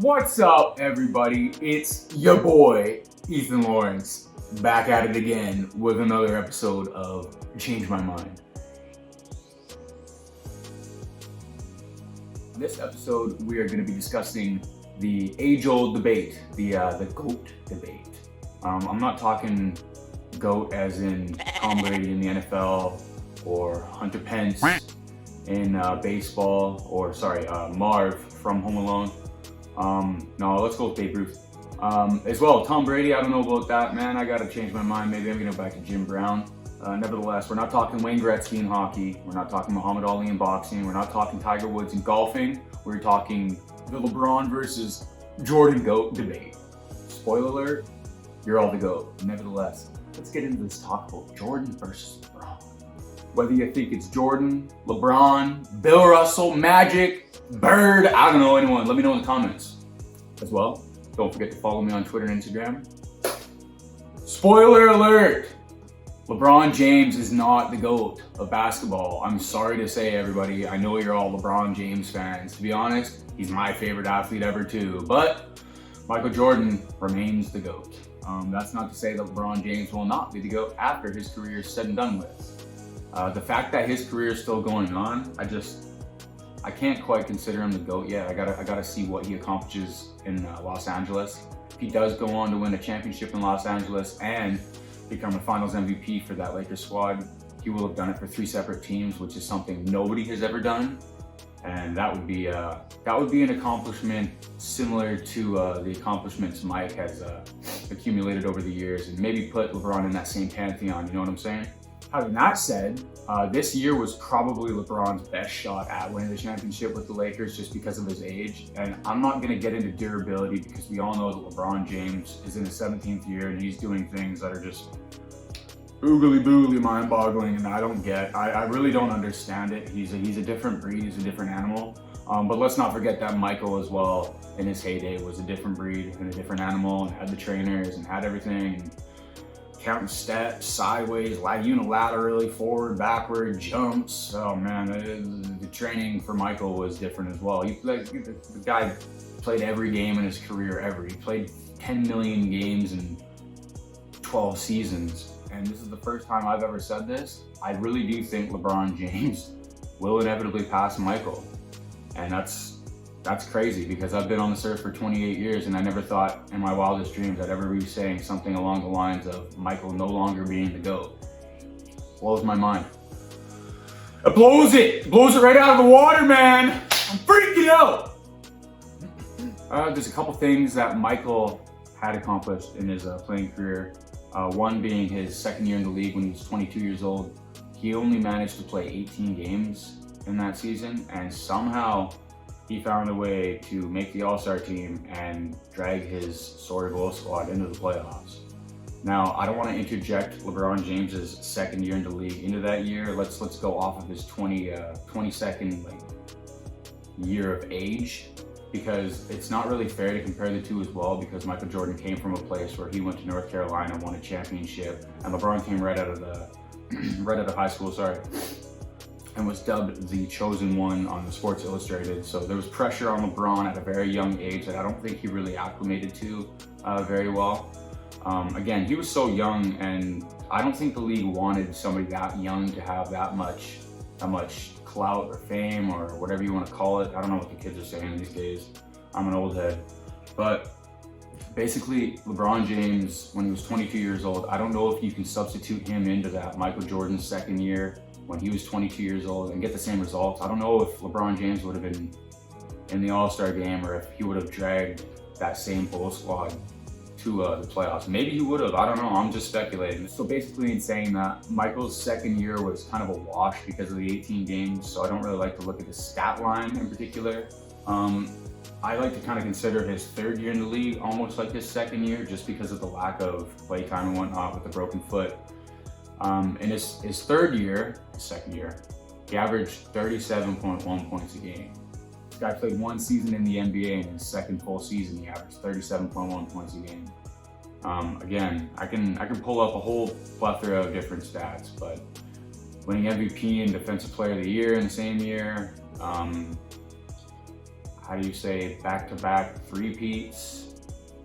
What's up, everybody? It's your boy, Ethan Lawrence, back at it again with another episode of Change My Mind. In this episode, we are going to be discussing the age-old debate, the GOAT debate. I'm not talking GOAT as in Tom Brady in the NFL or Hunter Pence in baseball, or Marv from Home Alone. No, let's go with Babe Ruth. As well, Tom Brady, I don't know about that, man. I gotta change my mind. Maybe I'm gonna go back to Jim Brown. Nevertheless, we're not talking Wayne Gretzky in hockey. We're not talking Muhammad Ali in boxing. We're not talking Tiger Woods in golfing. We're talking the LeBron versus Jordan GOAT debate. Spoiler alert, you're all the GOAT. Nevertheless, let's get into this talk about Jordan versus LeBron. Whether you think it's Jordan, LeBron, Bill Russell, Magic, Bird, I don't know anyone, let me know in the comments. As well, don't forget to follow me on Twitter and Instagram. Spoiler alert! LeBron James is not the GOAT of basketball. I'm sorry to say, everybody. I know you're all LeBron James fans. To be honest, he's my favorite athlete ever too. But Michael Jordan remains the GOAT. That's not to say that LeBron James will not be the GOAT after his career is said and done with. The fact that his career is still going on, I can't quite consider him the GOAT yet. I gotta see what he accomplishes in Los Angeles. If he does go on to win a championship in Los Angeles and become a Finals MVP for that Lakers squad, he will have done it for 3 separate teams, which is something nobody has ever done. And that would be an accomplishment similar to the accomplishments Mike has accumulated over the years, and maybe put LeBron in that same pantheon. You know what I'm saying? Having that said, this year was probably LeBron's best shot at winning the championship with the Lakers just because of his age. And I'm not going to get into durability because we all know that LeBron James is in his 17th year and he's doing things that are just oogly boogly mind-boggling, and I really don't understand it. He's a different breed, he's a different animal. But let's not forget that Michael as well, in his heyday, was a different breed and a different animal, and had the trainers and had everything. And counting steps, sideways, unilaterally, forward, backward, jumps. Oh man, the training for Michael was different as well. The guy played every game in his career ever. He played 10 million games in 12 seasons. And this is the first time I've ever said this. I really do think LeBron James will inevitably pass Michael. And that's crazy, because I've been on this earth for 28 years and I never thought in my wildest dreams I'd ever be saying something along the lines of Michael no longer being the GOAT. Blows my mind. It blows it right out of the water, man. I'm freaking out. There's a couple things that Michael had accomplished in his playing career. One being his second year in the league when he was 22 years old. He only managed to play 18 games in that season, and somehow he found a way to make the All-Star team and drag his sorry bull squad into the playoffs. Now, I don't want to interject LeBron James's second year in the league into that year. Let's go off of his 22nd year of age, because it's not really fair to compare the two as well, because Michael Jordan came from a place where he went to North Carolina, won a championship, and LeBron came right out of high school, and was dubbed the chosen one on the Sports Illustrated. So there was pressure on LeBron at a very young age that I don't think he really acclimated to very well. Again, he was so young, and I don't think the league wanted somebody that young to have that much clout or fame or whatever you want to call it. I don't know what the kids are saying these days. I'm an old head. But basically, LeBron James, when he was 22 years old, I don't know if you can substitute him into that Michael Jordan's second year when he was 22 years old and get the same results. I don't know if LeBron James would have been in the All-Star game, or if he would have dragged that same Bull squad to the playoffs. Maybe he would have, I don't know, I'm just speculating. So basically, in saying that, Michael's second year was kind of a wash because of the 18 games, so I don't really like to look at the stat line in particular. I like to kind of consider his third year in the league almost like his second year, just because of the lack of play time and whatnot with the broken foot. In his second year, he averaged 37.1 points a game. This guy played 1 season in the NBA, and in his second full season, he averaged 37.1 points a game. Again, I can pull up a whole plethora of different stats, but winning MVP and Defensive Player of the Year in the same year, back-to-back three-peats,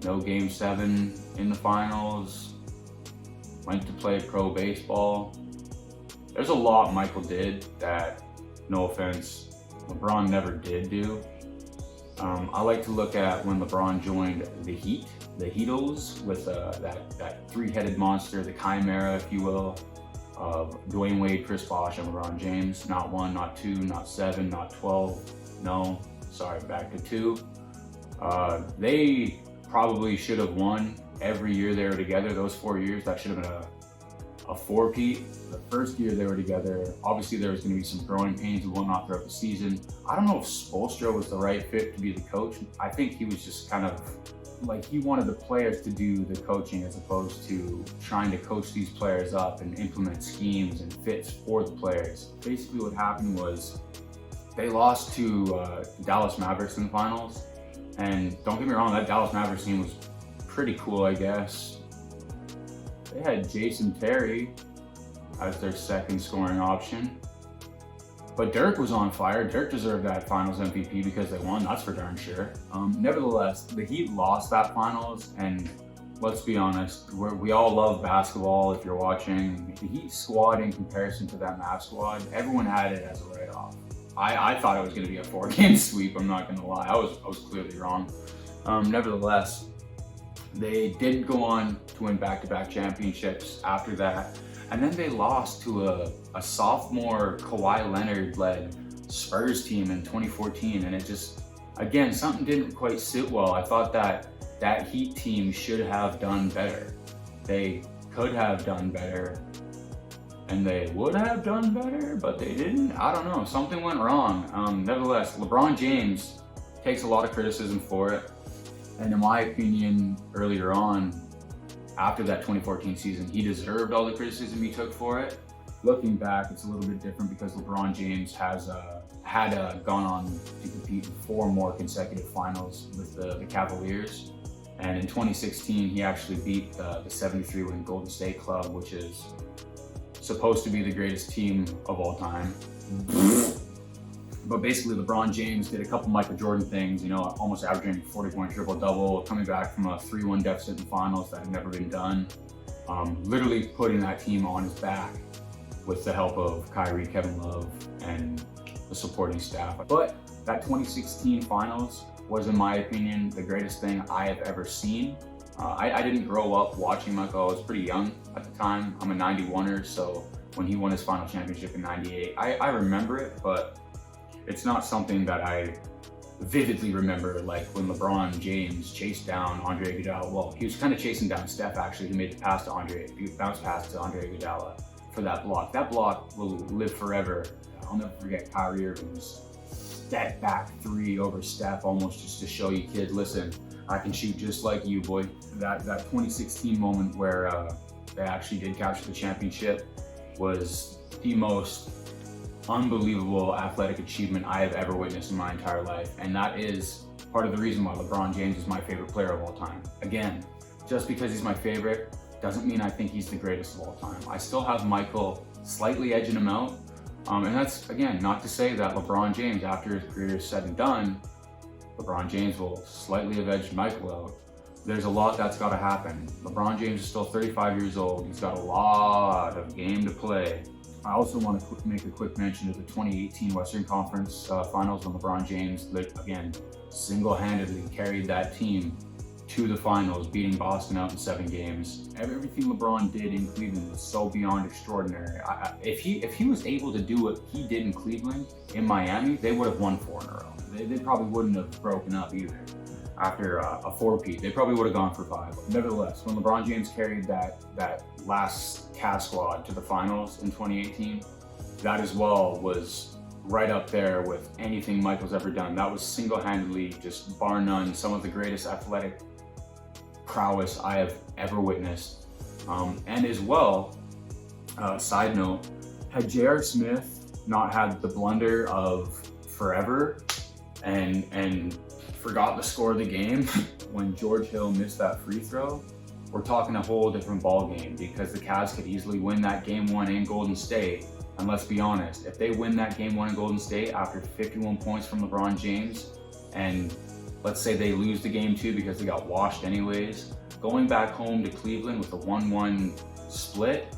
no Game 7 in the finals, went to play pro baseball. There's a lot Michael did that, no offense, LeBron never did do. I like to look at when LeBron joined the Heat, the Heatles, with that three-headed monster, the chimera, if you will, of Dwayne Wade, Chris Bosh, and LeBron James. Not 1, not 2, not 7, not 12. No, sorry, back to 2. They probably should have won every year they were together. Those 4 years, that should have been a four-peat. The first year they were together, obviously there was going to be some growing pains and whatnot throughout the season. I don't know if Spoelstra was the right fit to be the coach. I think he was just kind of like, he wanted the players to do the coaching as opposed to trying to coach these players up and implement schemes and fits for the players. Basically what happened was they lost to Dallas Mavericks in the finals. And don't get me wrong, that Dallas Mavericks team was pretty cool, I guess. They had Jason Terry as their second scoring option. But Dirk was on fire. Dirk deserved that finals MVP because they won, that's for darn sure. Nevertheless, the Heat lost that finals, and let's be honest, we all love basketball if you're watching. The Heat squad in comparison to that Mavs squad, everyone had it as a write-off. I thought it was going to be a 4-game sweep, I'm not going to lie. I was clearly wrong. Nevertheless, they did go on to win back-to-back championships after that. And then they lost to a sophomore Kawhi Leonard-led Spurs team in 2014. And it just, again, something didn't quite sit well. I thought that Heat team should have done better. They could have done better. And they would have done better, but they didn't. I don't know, something went wrong. Nevertheless, LeBron James takes a lot of criticism for it. And in my opinion, earlier on, after that 2014 season, he deserved all the criticism he took for it. Looking back, it's a little bit different because LeBron James has gone on to compete in 4 more consecutive finals with the Cavaliers. And in 2016, he actually beat the 73-win Golden State Club, which is supposed to be the greatest team of all time. But basically, LeBron James did a couple Michael Jordan things, you know, almost averaging 40-point triple-double, coming back from a 3-1 deficit in the finals that had never been done, literally putting that team on his back with the help of Kyrie, Kevin Love, and the supporting staff. But that 2016 finals was, in my opinion, the greatest thing I have ever seen. I didn't grow up watching Michael. I was pretty young at the time. I'm a 91er, so when he won his final championship in 98, I remember it, but it's not something that I vividly remember, like when LeBron James chased down Andre Iguodala. Well, he was kind of chasing down Steph, actually. He made the pass to Andre, he bounced pass to Andre Iguodala for that block. That block will live forever. I'll never forget Kyrie Irving's step back 3 over Steph, almost just to show you, kid, listen, I can shoot just like you, boy. That 2016 moment where they actually did capture the championship was the most unbelievable athletic achievement I have ever witnessed in my entire life. And that is part of the reason why LeBron James is my favorite player of all time. Again, just because he's my favorite doesn't mean I think he's the greatest of all time. I still have Michael slightly edging him out. And that's, again, not to say that LeBron James, after his career is said and done, LeBron James will slightly have edged Michael out. There's a lot that's got to happen. LeBron James is still 35 years old. He's got a lot of game to play. I also want to make a quick mention of the 2018 Western Conference Finals when LeBron James, again, single-handedly carried that team to the finals, beating Boston out in 7 games. Everything LeBron did in Cleveland was so beyond extraordinary. If he was able to do what he did in Cleveland, in Miami, they would have won 4 in a row. They probably wouldn't have broken up either. After a 4-peat, they probably would have gone for 5. Nevertheless, when LeBron James carried that last Cavs squad to the finals in 2018, that as well was right up there with anything Michael's ever done. That was single-handedly, just bar none, some of the greatest athletic prowess I have ever witnessed. And as well, side note, had J.R. Smith not had the blunder of forever and forgot the score of the game when George Hill missed that free throw, we're talking a whole different ball game, because the Cavs could easily win that game 1 in Golden State. And let's be honest, if they win that game 1 in Golden State after 51 points from LeBron James and let's say they lose the game too because they got washed anyways, going back home to Cleveland with a 1-1 split,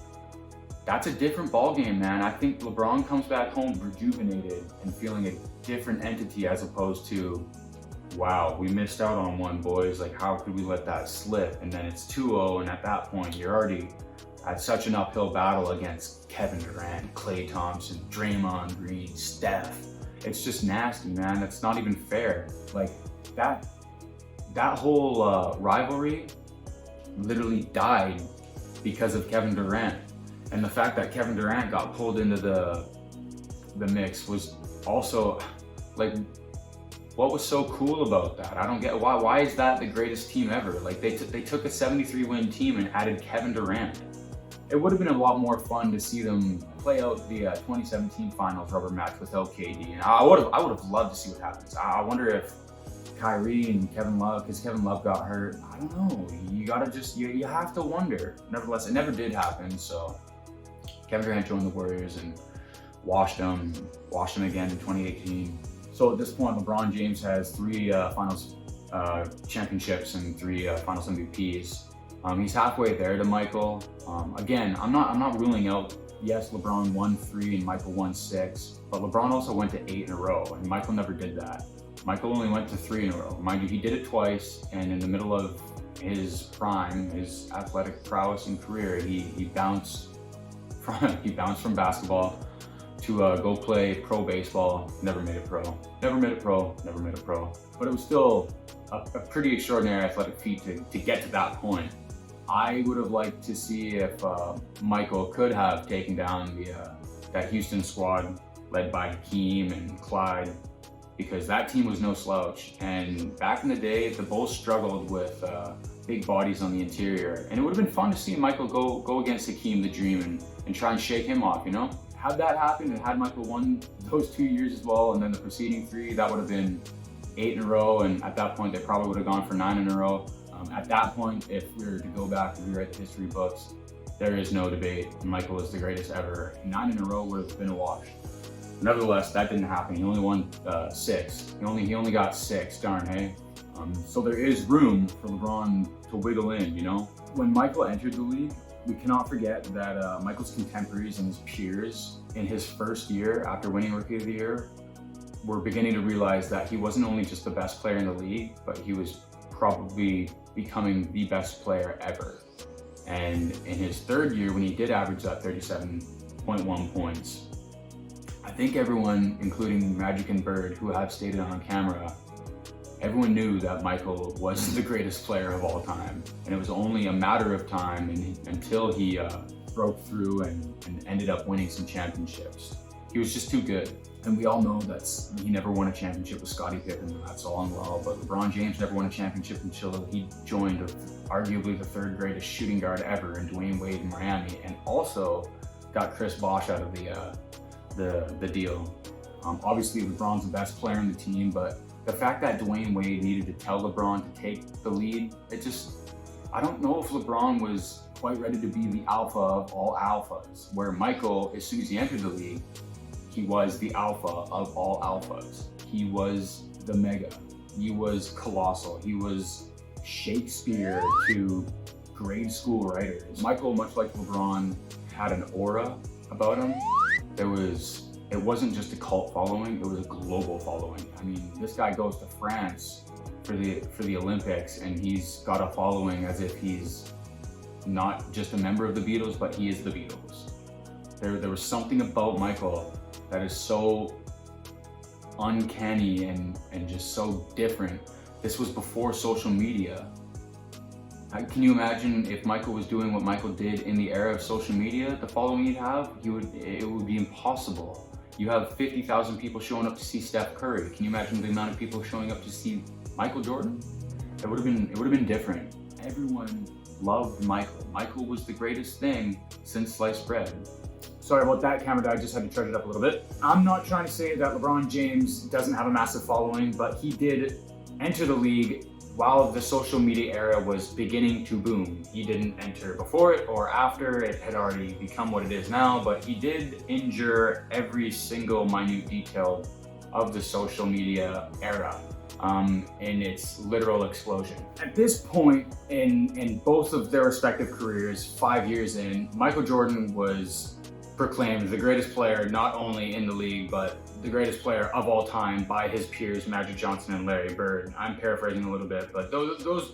that's a different ball game, man. I think LeBron comes back home rejuvenated and feeling a different entity, as opposed to, wow, we missed out on one, boys. Like, how could we let that slip? And then it's 2-0, and at that point, you're already at such an uphill battle against Kevin Durant, Klay Thompson, Draymond Green, Steph. It's just nasty, man. That's not even fair. Like, that whole rivalry literally died because of Kevin Durant. And the fact that Kevin Durant got pulled into the mix was also, like, what was so cool about that? I don't get why is that the greatest team ever? Like, they took a 73-win team and added Kevin Durant. It would have been a lot more fun to see them play out the 2017 finals rubber match without KD, and I would have loved to see what happens. I wonder if Kyrie and Kevin Love, because Kevin Love got hurt, I don't know. You gotta just you have to wonder. Nevertheless, it never did happen. So Kevin Durant joined the Warriors and washed them again in 2018. So at this point, LeBron James has 3 finals championships and 3 finals MVPs. He's halfway there to Michael. Again, I'm not ruling out, yes, LeBron won 3 and Michael won 6, but LeBron also went to 8 in a row, and Michael never did that. Michael only went to 3 in a row. Mind you, he did it twice, and in the middle of his prime, his athletic prowess and career, he bounced from basketball to go play pro baseball. Never made it pro. But it was still a pretty extraordinary athletic feat to get to that point. I would have liked to see if Michael could have taken down that Houston squad led by Hakeem and Clyde, because that team was no slouch. And back in the day, the Bulls struggled with big bodies on the interior, and it would have been fun to see Michael go against Hakeem the Dream and try and shake him off, you know? Had that happened and had Michael won those 2 years as well, and then the preceding 3, that would have been 8 in a row, and at that point they probably would have gone for 9 in a row. At that point, if we were to go back and rewrite the history books, there is no debate. Michael is the greatest ever. 9 in a row would have been a wash. Nevertheless, that didn't happen. He only won 6. He only got 6. Darn, hey. So there is room for LeBron to wiggle in, you know. When Michael entered the league, we cannot forget that Michael's contemporaries and his peers in his first year after winning Rookie of the Year were beginning to realize that he wasn't only just the best player in the league, but he was probably becoming the best player ever. And in his 3rd year, when he did average that 37.1 points, I think everyone, including Magic and Bird, who have stated on camera, everyone knew that Michael was the greatest player of all time. And it was only a matter of time until he broke through and ended up winning some championships. He was just too good. And we all know that he never won a championship with Scottie Pippen. That's all and well. But LeBron James never won a championship until he joined arguably the 3rd greatest shooting guard ever in Dwayne Wade in Miami, and also got Chris Bosh out of the deal. Obviously, LeBron's the best player in the team, but the fact that Dwayne Wade needed to tell LeBron to take the lead, I don't know if LeBron was quite ready to be the alpha of all alphas, where Michael, as soon as he entered the league, he was the alpha of all alphas. He was the mega. He was colossal. He was Shakespeare to grade school writers. Michael, much like LeBron, had an aura about him. It wasn't just a cult following, it was a global following. I mean, this guy goes to France for the Olympics, and he's got a following as if he's not just a member of the Beatles, but he is the Beatles. There was something about Michael that is so uncanny and just so different. This was before social media. Can you imagine if Michael was doing what Michael did in the era of social media, the following he'd have? It would be impossible. You have 50,000 people showing up to see Steph Curry. Can you imagine the amount of people showing up to see Michael Jordan? It would have been different. Everyone loved Michael. Michael was the greatest thing since sliced bread. Sorry about that, camera guy, I just had to charge it up a little bit. I'm not trying to say that LeBron James doesn't have a massive following, but he did enter the league while the social media era was beginning to boom. He didn't enter before it or after. It had already become what it is now, but he did injure every single minute detail of the social media era. in its literal explosion. At this point in both of their respective careers, 5 years in, Michael Jordan was proclaimed the greatest player not only in the league, but the greatest player of all time by his peers, Magic Johnson and Larry Bird. I'm paraphrasing a little bit, but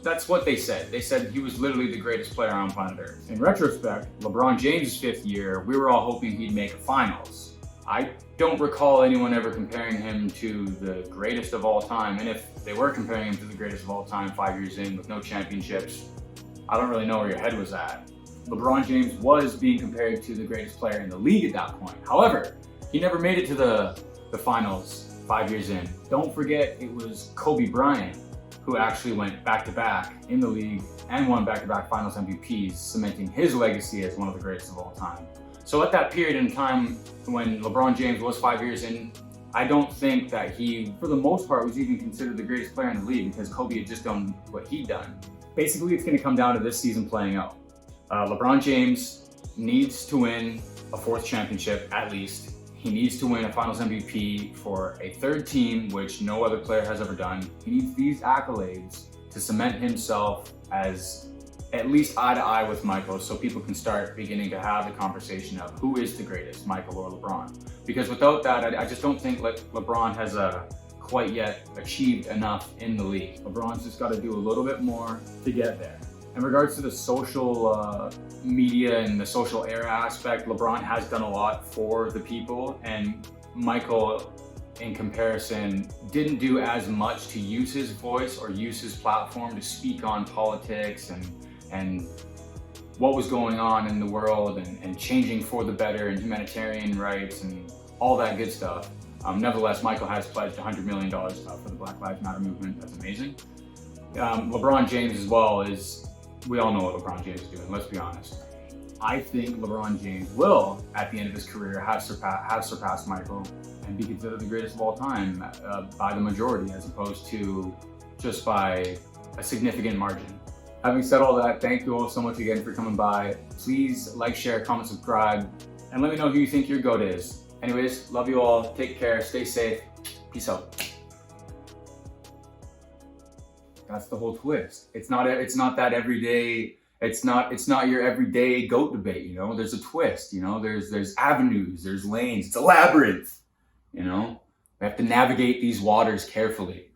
that's what they said. They said he was literally the greatest player on planet Earth. In retrospect, LeBron James' 5th year, we were all hoping he'd make a finals. I don't recall anyone ever comparing him to the greatest of all time, and if they were comparing him to the greatest of all time 5 years in with no championships, I don't really know where your head was at. LeBron James was being compared to the greatest player in the league at that point. However, he never made it to the finals 5 years in. Don't forget, it was Kobe Bryant who actually went back-to-back in the league and won back-to-back finals MVPs, cementing his legacy as one of the greatest of all time. So at that period in time when LeBron James was 5 years in, I don't think that he, for the most part, was even considered the greatest player in the league because Kobe had just done what he'd done. Basically, it's going to come down to this season playing out. LeBron James needs to win a 4th championship at least. He needs to win a finals MVP for a 3rd team, which no other player has ever done. He needs these accolades to cement himself as at least eye to eye with Michael, so people can start beginning to have the conversation of who is the greatest, Michael or LeBron. Because without that, I just don't think LeBron has quite yet achieved enough in the league. LeBron's just got to do a little bit more to get there. In regards to the social media and the social era aspect, LeBron has done a lot for the people, and Michael, in comparison, didn't do as much to use his voice or use his platform to speak on politics and what was going on in the world and changing for the better and humanitarian rights and all that good stuff. Nevertheless, Michael has pledged $100 million for the Black Lives Matter movement. That's amazing. LeBron James as well is, we all know what LeBron James is doing, let's be honest. I think LeBron James will, at the end of his career, have surpassed Michael and be considered the greatest of all time by the majority, as opposed to just by a significant margin. Having said all that, thank you all so much again for coming by. Please like, share, comment, subscribe, and let me know who you think your GOAT is. Anyways, love you all, take care, stay safe, peace out. That's the whole twist. It's not that everyday. It's not your everyday GOAT debate. You know, there's a twist. You know, there's avenues, there's lanes. It's a labyrinth. You know, we have to navigate these waters carefully.